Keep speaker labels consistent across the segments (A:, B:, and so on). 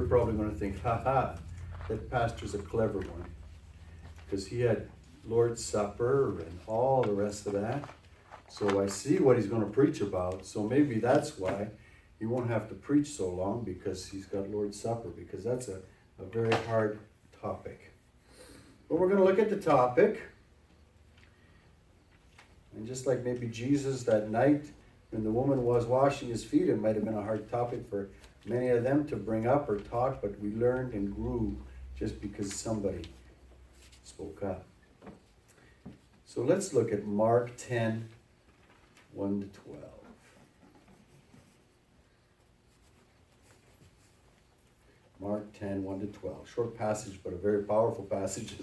A: you're probably going to think, that pastor's a clever one. Because he had Lord's Supper and all the rest of that. So I see what he's going to preach about. So maybe that's why he won't have to preach so long, because he's got Lord's Supper, because that's a very hard topic. But we're going to look at the topic. And just like maybe Jesus that night when the woman was washing his feet, it might have been a hard topic for many of them to bring up or talk, but we learned and grew just because somebody spoke up. So let's look at Mark 10, 1 to 12. Mark 10, 1 to 12. Short passage, but a very powerful passage.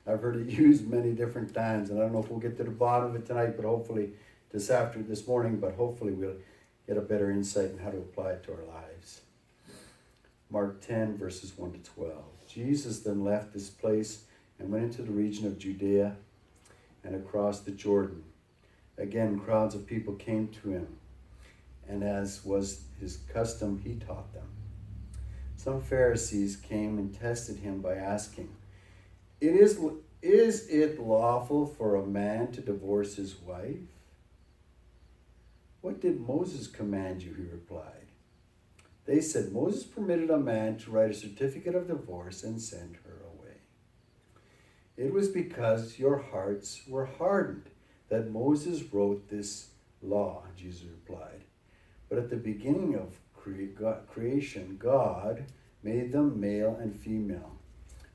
A: I've heard it used many different times, and I don't know if we'll get to the bottom of it tonight, but hopefully this morning, but hopefully we'll get a better insight in how to apply it to our lives. Mark 10, verses 1 to 12. Jesus then left this place and went into the region of Judea and across the Jordan. Again, crowds of people came to him, and as was his custom, he taught them. Some Pharisees came and tested him by asking, Is it lawful for a man to divorce his wife? What did Moses command you? He replied. They said, Moses permitted a man to write a certificate of divorce and send her away. It was because your hearts were hardened that Moses wrote this law, Jesus replied. But at the beginning of creation, God made them male and female.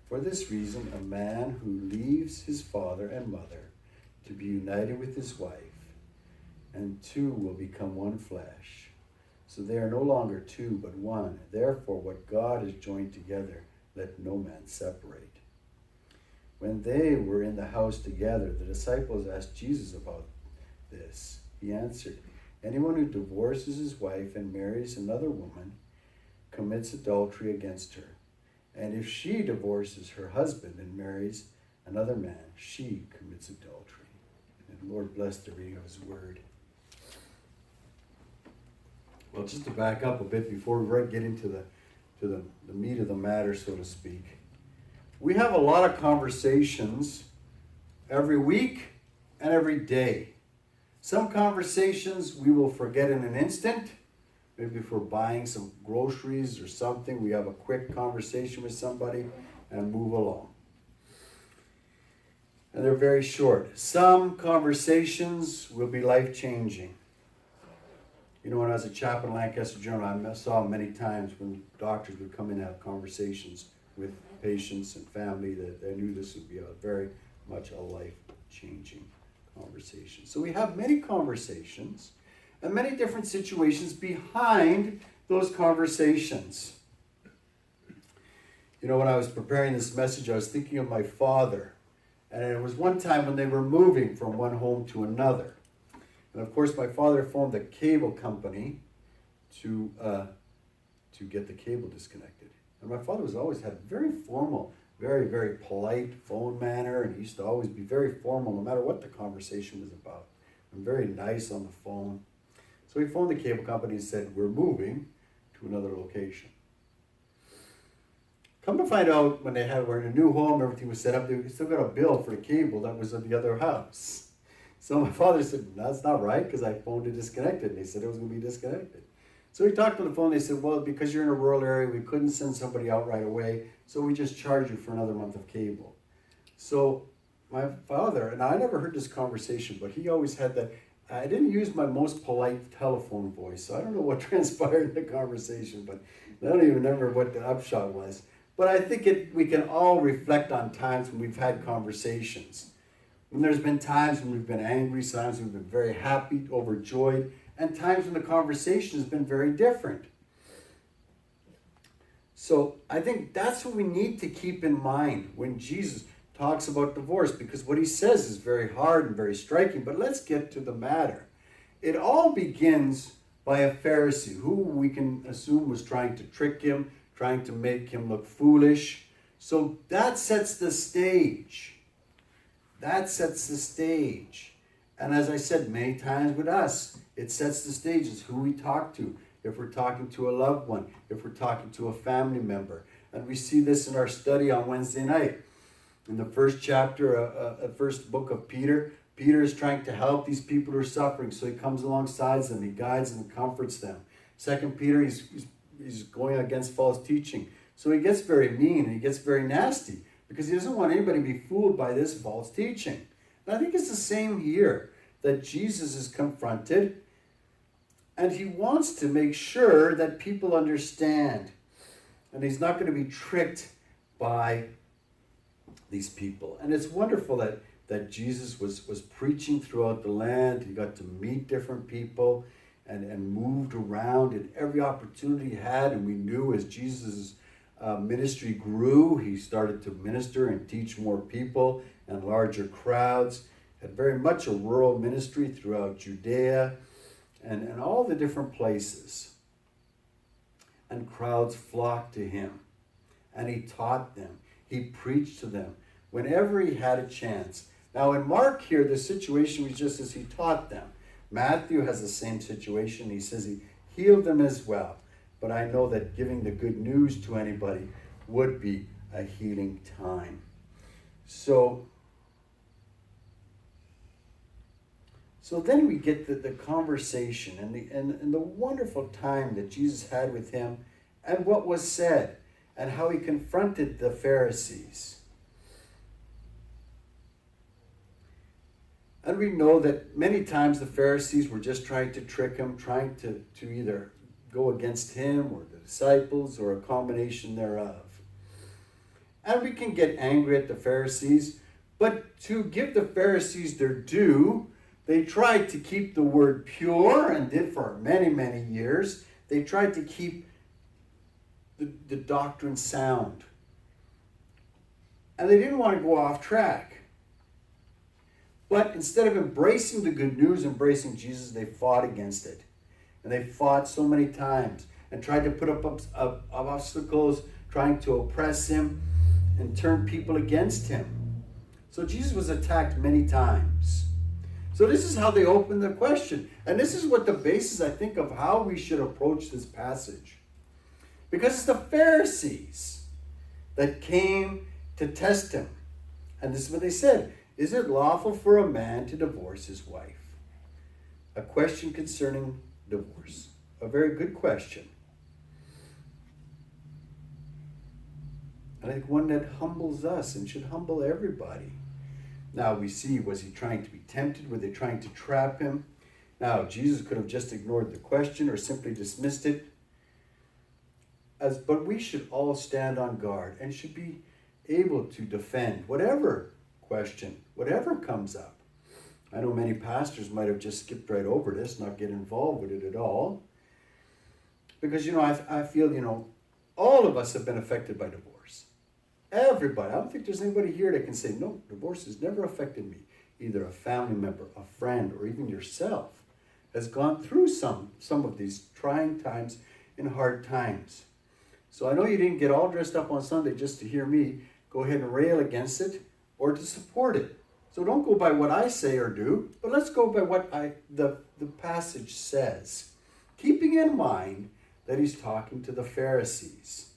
A: For this reason, a man who leaves his father and mother to be united with his wife, and two will become one flesh. So they are no longer two, but one. Therefore, what God has joined together, let no man separate. When they were in the house together, the disciples asked Jesus about this. He answered, Anyone who divorces his wife and marries another woman commits adultery against her. And if she divorces her husband and marries another man, she commits adultery. And the Lord bless the reading of his word. Well, just to back up a bit before we get into the meat of the matter, so to speak. We have a lot of conversations every week and every day. Some conversations we will forget in an instant. Maybe if we're buying some groceries or something, we have a quick conversation with somebody and move along. And they're very short. Some conversations will be life-changing. You know, when I was a chaplain in Lancaster General, I saw many times when doctors would come in and have conversations with patients and family that I knew this would be very much a life-changing conversation. So we have many conversations and many different situations behind those conversations. You know, when I was preparing this message, I was thinking of my father. And it was one time when they were moving from one home to another. And of course, my father phoned the cable company to get the cable disconnected. And my father was always had very formal, very, very polite phone manner. And he used to always be very formal no matter what the conversation was about. And very nice on the phone. So he phoned the cable company and said, we're moving to another location. Come to find out, when were in a new home, everything was set up, they still got a bill for the cable that was at the other house. So my father said, that's not right, because I phoned it disconnected. And they said it was going to be disconnected. So he talked on the phone. They said, well, because you're in a rural area, we couldn't send somebody out right away, so we just charge you for another month of cable. So my father, and I never heard this conversation, but he always had that. I didn't use my most polite telephone voice, so I don't know what transpired in the conversation, but I don't even remember what the upshot was. But I think we can all reflect on times when we've had conversations. When there's been times when we've been angry, times when we've been very happy, overjoyed, and times when the conversation has been very different. So I think that's what we need to keep in mind when Jesus talks about divorce, because what he says is very hard and very striking, but let's get to the matter. It all begins by a Pharisee who we can assume was trying to trick him, trying to make him look foolish. So that sets the stage. That sets the stage. And as I said many times with us, it sets the stage as who we talk to. if we're talking to a loved one, if we're talking to a family member. And we see this in our study on Wednesday night. In the first chapter, first book of Peter, Peter is trying to help these people who are suffering, so he comes alongside them, he guides and comforts them. Second Peter, he's going against false teaching. So he gets very mean and he gets very nasty because he doesn't want anybody to be fooled by this false teaching. And I think it's the same here, that Jesus is confronted and he wants to make sure that people understand. And he's not going to be tricked by these people. And it's wonderful that Jesus was preaching throughout the land. He got to meet different people and moved around in every opportunity he had. And we knew as Jesus' ministry grew, he started to minister and teach more people and larger crowds. Had very much a rural ministry throughout Judea and all the different places. And crowds flocked to him. And he taught them. He preached to them whenever he had a chance. Now in Mark here, the situation was just as he taught them. Matthew has the same situation. He says he healed them as well. But I know that giving the good news to anybody would be a healing time. So then we get the conversation and the wonderful time that Jesus had with him and what was said and how he confronted the Pharisees. And we know that many times the Pharisees were just trying to trick him, trying to either go against him or the disciples or a combination thereof. And we can get angry at the Pharisees, but to give the Pharisees their due, they tried to keep the word pure and did for many, many years. They tried to keep the doctrine sound. And they didn't want to go off track. But instead of embracing the good news, embracing Jesus, they fought against it. And they fought so many times and tried to put up obstacles, trying to oppress him and turn people against him. So Jesus was attacked many times. So this is how they opened the question. And this is what the basis, I think, of how we should approach this passage. Because it's the Pharisees that came to test him. And this is what they said. Is it lawful for a man to divorce his wife? A question concerning divorce. A very good question. And I think one that humbles us and should humble everybody. Now we see, was he trying to be tempted? Were they trying to trap him? Now Jesus could have just ignored the question or simply dismissed it. But we should all stand on guard and should be able to defend whatever question, whatever comes up. I know many pastors might have just skipped right over this, not get involved with it at all. Because, I feel, all of us have been affected by divorce. Everybody. I don't think there's anybody here that can say, no, divorce has never affected me. Either a family member, a friend, or even yourself has gone through some of these trying times and hard times. So I know you didn't get all dressed up on Sunday just to hear me go ahead and rail against it or to support it. So don't go by what I say or do, but let's go by what the passage says. Keeping in mind that he's talking to the Pharisees.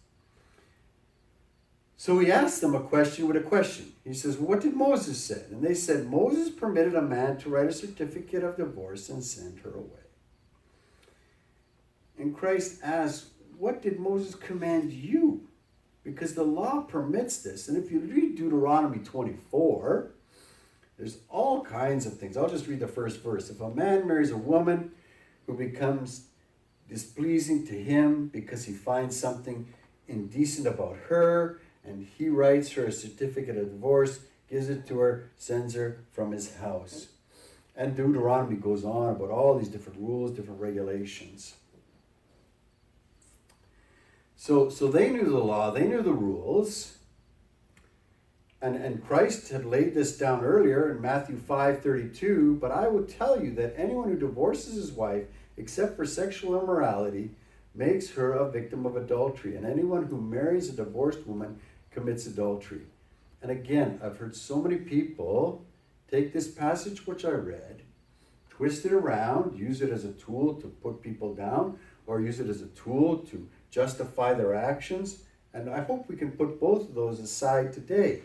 A: So he asked them a question with a question. He says, what did Moses say? And they said, Moses permitted a man to write a certificate of divorce and send her away. And Christ asked, what did Moses command you? Because the law permits this. And if you read Deuteronomy 24, there's all kinds of things. I'll just read the first verse. If a man marries a woman who becomes displeasing to him because he finds something indecent about her, and he writes her a certificate of divorce, gives it to her, sends her from his house. And Deuteronomy goes on about all these different rules, different regulations. So they knew the law, they knew the rules. And Christ had laid this down earlier in Matthew 5:32, but I will tell you that anyone who divorces his wife, except for sexual immorality, makes her a victim of adultery. And anyone who marries a divorced woman commits adultery. And again, I've heard so many people take this passage which I read, twist it around, use it as a tool to put people down, or use it as a tool to justify their actions. And I hope we can put both of those aside today.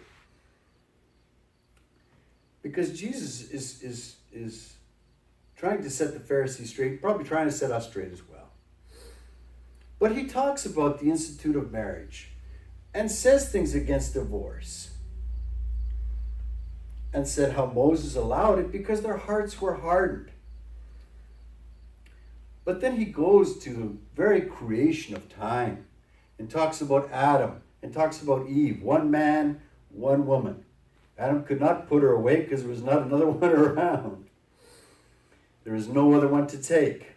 A: Because Jesus is trying to set the Pharisees straight, probably trying to set us straight as well. But he talks about the institute of marriage and says things against divorce. And said how Moses allowed it because their hearts were hardened. But then he goes to the very creation of time and talks about Adam and talks about Eve, one man, one woman. Adam could not put her away because there was not another one around. There was no other one to take.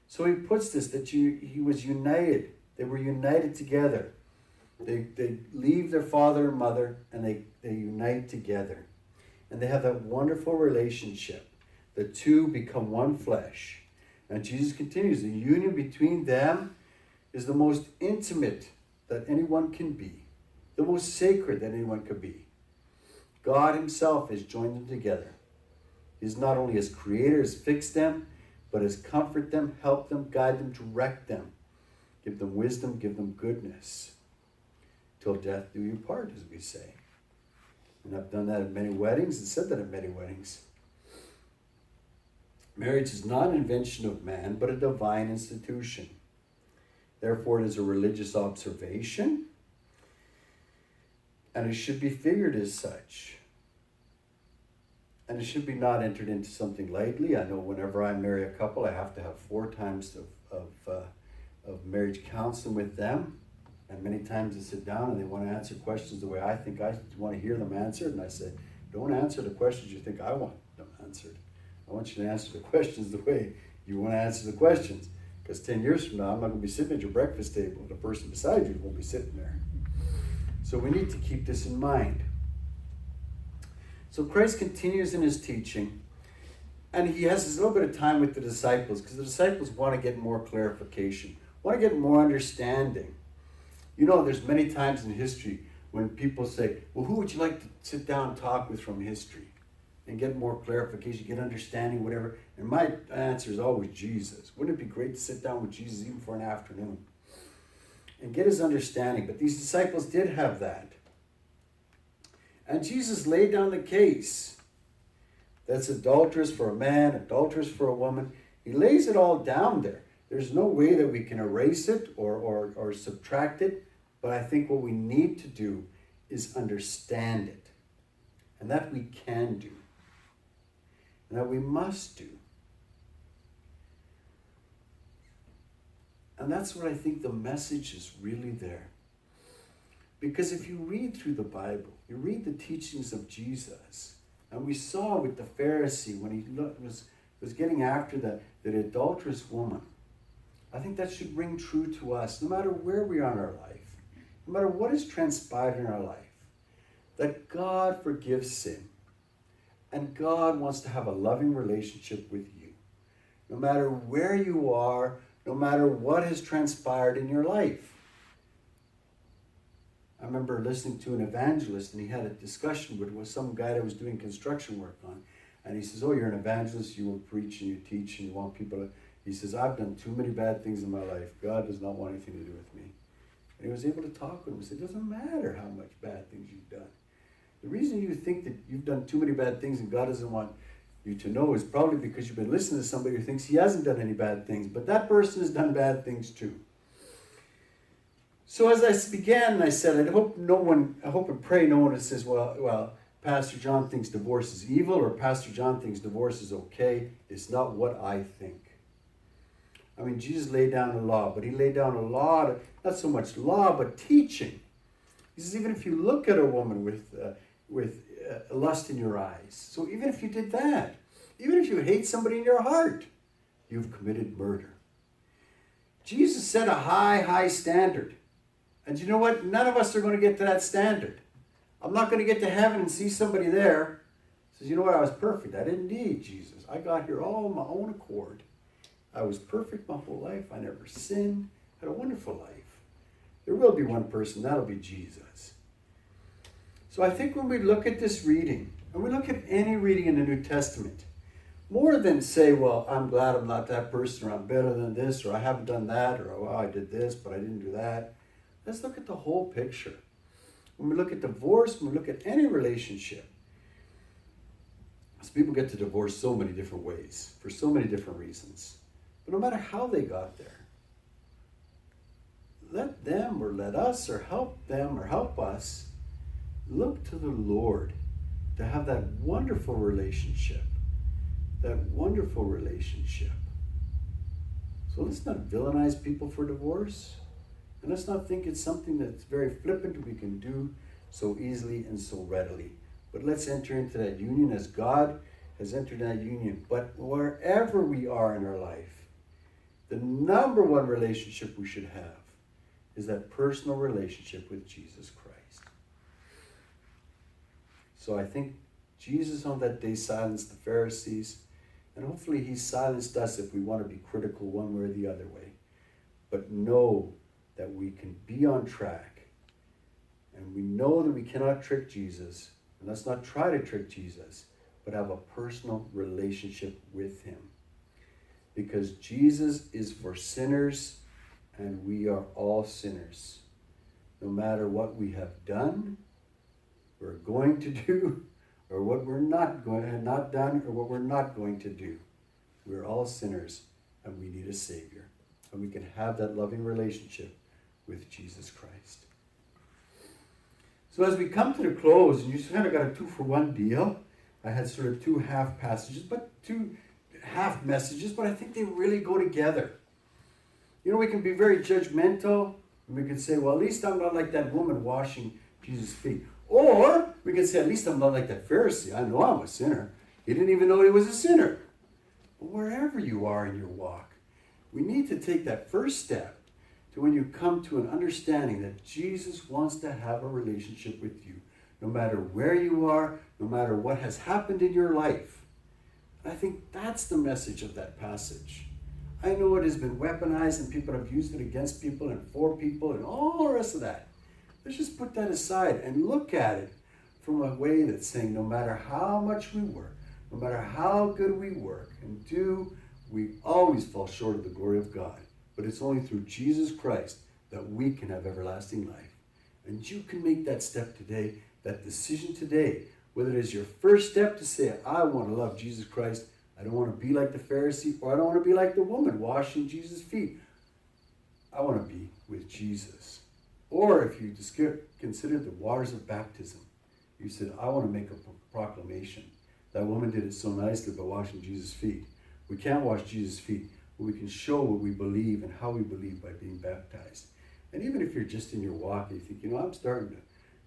A: So he puts this, that he was united. They were united together. They leave their father and mother and they unite together. And they have that wonderful relationship. The two become one flesh. And Jesus continues, the union between them is the most intimate that anyone can be. The most sacred that anyone could be. God himself has joined them together. He's not only as creator, has fixed them, but has comfort them, help them, guide them, direct them. Give them wisdom, give them goodness. Till death do you part, as we say. And I've done that at many weddings and said that at many weddings. Marriage is not an invention of man, but a divine institution. Therefore, it is a religious observation, and it should be figured as such. And it should be not entered into something lightly. I know whenever I marry a couple, I have to have 4 times of marriage counseling with them. And many times they sit down and they want to answer questions the way I think I want to hear them answered. And I say, don't answer the questions you think I want them answered. I want you to answer the questions the way you want to answer the questions. Because 10 years from now, I'm not going to be sitting at your breakfast table and the person beside you won't be sitting there. So we need to keep this in mind. So Christ continues in his teaching, and he has this little bit of time with the disciples, because the disciples want to get more clarification, want to get more understanding. You know, there's many times in history when people say, well, who would you like to sit down and talk with from history and get more clarification, get understanding, whatever? And my answer is always Jesus. Wouldn't it be great to sit down with Jesus even for an afternoon and get his understanding? But these disciples did have that. And Jesus laid down the case. That's adulterous for a man, adulterous for a woman. He lays it all down there. There's no way that we can erase it or subtract it. But I think what we need to do is understand it. And that we can do. And that we must do. And that's what I think the message is really there. Because if you read through the Bible, you read the teachings of Jesus, and we saw with the Pharisee when he was getting after that adulterous woman, I think that should ring true to us, no matter where we are in our life, no matter what has transpired in our life, that God forgives sin, and God wants to have a loving relationship with you, no matter where you are, no matter what has transpired in your life. I remember listening to an evangelist, and he had a discussion with some guy that was doing construction work on. And he says, oh, you're an evangelist, you will preach and you teach and you want people to... He says, I've done too many bad things in my life. God does not want anything to do with me. And he was able to talk with him. He said, it doesn't matter how much bad things you've done. The reason you think that you've done too many bad things and God doesn't want you to know is probably because you've been listening to somebody who thinks he hasn't done any bad things. But that person has done bad things too. So as I began, I said, I hope and pray no one says, well, Pastor John thinks divorce is evil, or Pastor John thinks divorce is okay. It's not what I think. I mean, Jesus laid down the law, but he laid down a law, not so much law, but teaching. He says, even if you look at a woman with lust in your eyes, so even if you did that, even if you hate somebody in your heart, you've committed murder. Jesus set a high, high standard. And you know what? None of us are going to get to that standard. I'm not going to get to heaven and see somebody there who says, you know what, I was perfect. I didn't need Jesus. I got here all on my own accord. I was perfect my whole life. I never sinned. I had a wonderful life. There will be one person. That'll be Jesus. So I think when we look at this reading, and we look at any reading in the New Testament, more than say, well, I'm glad I'm not that person, or I'm better than this, or I haven't done that, or well, I did this, but I didn't do that. Let's look at the whole picture. When we look at divorce, when we look at any relationship, because people get to divorce so many different ways, for so many different reasons. But no matter how they got there, let them or let us or help them or help us look to the Lord to have that wonderful relationship. That wonderful relationship. So let's not villainize people for divorce. And let's not think it's something that's very flippant we can do so easily and so readily. But let's enter into that union as God has entered that union. But wherever we are in our life, the number one relationship we should have is that personal relationship with Jesus Christ. So I think Jesus on that day silenced the Pharisees, and hopefully he silenced us if we want to be critical one way or the other way. But know that we can be on track, and we know that we cannot trick Jesus, and let's not try to trick Jesus, but have a personal relationship with him. Because Jesus is for sinners, and we are all sinners. No matter what we have done, we're going to do, or what we're not done, or what we're not going to do. We're all sinners, and we need a Savior. And we can have that loving relationship with Jesus Christ. So as we come to the close, and you kind of got a 2-for-1 deal, I had sort of 2 half passages, but 2 half messages, but I think they really go together. You know, we can be very judgmental, and we can say, well, at least I'm not like that woman washing Jesus' feet. Or we can say, at least I'm not like that Pharisee. I know I'm a sinner. He didn't even know he was a sinner. But wherever you are in your walk, we need to take that first step to when you come to an understanding that Jesus wants to have a relationship with you, no matter where you are, no matter what has happened in your life. And I think that's the message of that passage. I know it has been weaponized and people have used it against people and for people and all the rest of that. Let's just put that aside and look at it from a way that's saying no matter how much we work, no matter how good we work and do, we always fall short of the glory of God. But it's only through Jesus Christ that we can have everlasting life. And you can make that step today, that decision today, whether it is your first step to say, I want to love Jesus Christ. I don't want to be like the Pharisee, or I don't want to be like the woman washing Jesus' feet. I want to be with Jesus. Or if you just consider the waters of baptism, you said, I want to make a proclamation. That woman did it so nicely by washing Jesus' feet. We can't wash Jesus' feet, but we can show what we believe and how we believe by being baptized. And even if you're just in your walk and you think, I'm starting to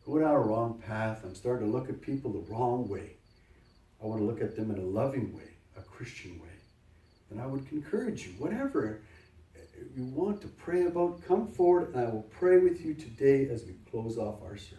A: go down a wrong path. I'm starting to look at people the wrong way. I want to look at them in a loving way, a Christian way. And I would encourage you, whatever you want to pray about, come forward and I will pray with you today as we close off our service.